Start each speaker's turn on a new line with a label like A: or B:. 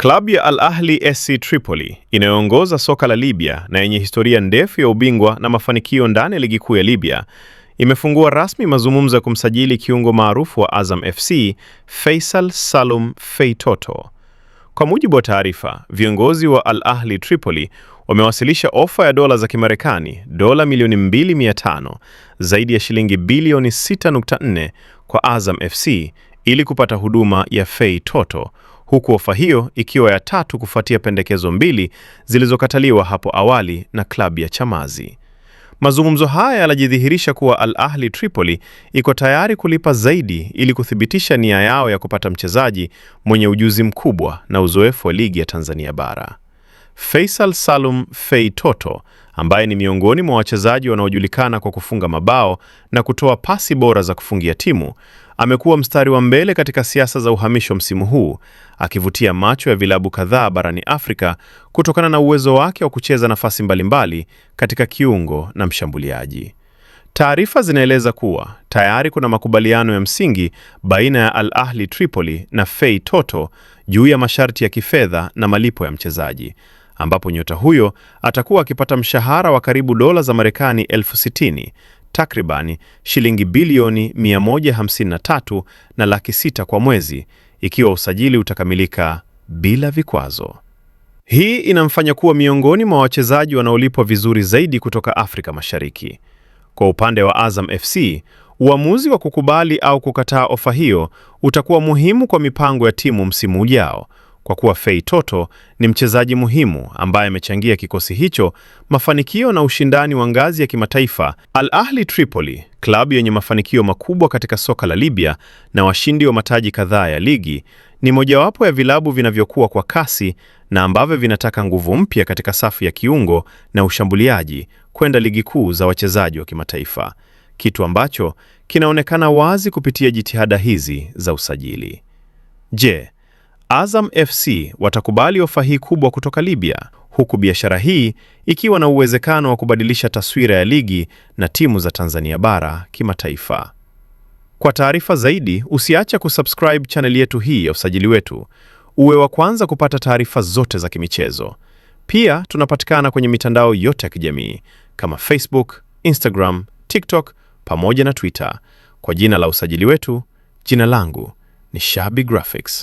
A: Klabu ya Al Ahli SC Tripoli inayoongoza soka la Libya na yenye historia ndefu ya ubingwa na mafanikio ndani ya ligi kuu ya Libya imefungua rasmi mazungumzo ya kumsajili kiungo maarufu wa Azam FC Faisal Salum Feitoto. Kwa mujibu wa taarifa, viongozi wa Al Ahli Tripoli wamewasilisha ofa ya dola za Kimarekani dola milioni 2.500 zaidi ya shilingi bilioni 6.4 kwa Azam FC ili kupata huduma ya Feitoto, huku ofa hiyo ikiwa ya tatu kufuatia pendekezo mbili zilizokataliwa hapo awali na klabu ya Chamazi. Mazungumzo haya yanajidhihirisha kuwa Al Ahli Tripoli iko tayari kulipa zaidi ili kuthibitisha nia yao ya kupata mchezaji mwenye ujuzi mkubwa na uzoefu wa ligi ya Tanzania bara. Faisal Salum Feitoto, ambaye ni miongoni mwa wachezaji wanaojulikana kwa kufunga mabao na kutoa pasi bora za kufungia timu, amekuwa mstari wa mbele katika siasa za uhamisho msimu huu, akivutia macho ya vilabu kadhaa barani Afrika kutokana na uwezo wake wa kucheza nafasi mbalimbali katika kiungo na mshambuliaji. Taarifa zinaeleza kuwa tayari kuna makubaliano ya msingi baina ya Al Ahli Tripoli na Feitoto juu ya masharti ya kifedha na malipo ya mchezaji, ambapo nyota huyo atakuwa akipata mshahara wa karibu dola za Marekani 60,000, takribani shilingi bilioni 153 na laki 6 kwa mwezi, ikiwa usajili utakamilika bila vikwazo. Hii inamfanya kuwa miongoni mwa wachezaji wanaolipwa vizuri zaidi kutoka Afrika Mashariki. Kwa upande wa Azam FC, uamuzi wa kukubali au kukataa ofa hiyo utakuwa muhimu kwa mipango ya timu msimu ujao, kwa kuwa Feitoto ni mchezaji muhimu ambaye amechangia kikosi hicho mafanikio na ushindani wa ngazi ya kimataifa. Al Ahli Tripoli, klabu yenye mafanikio makubwa katika soka la Libya na washindi wa mataji kadhaa ya ligi, ni mojawapo ya vilabu vinavyokuwa kwa kasi na ambavyo vinataka nguvu mpya katika safu ya kiungo na ushambuliaji kwenda ligi kuu za wachezaji wa kimataifa, kitu ambacho kinaonekana wazi kupitia jitihada hizi za usajili. Je, Azam FC watakubali ofa hii kubwa kutoka Libya, huku biashara hii ikiwa na uwezekano wa kubadilisha taswira ya ligi na timu za Tanzania bara kimataifa? Kwa taarifa zaidi, usiache kusubscribe channel yetu hii ya Usajili Wetu, uwe wa kwanza kupata taarifa zote za kimichezo. Pia tunapatikana kwenye mitandao yote ya kijamii kama Facebook, Instagram, TikTok pamoja na Twitter kwa jina la Usajili Wetu. Jina langu ni Shabi Graphics.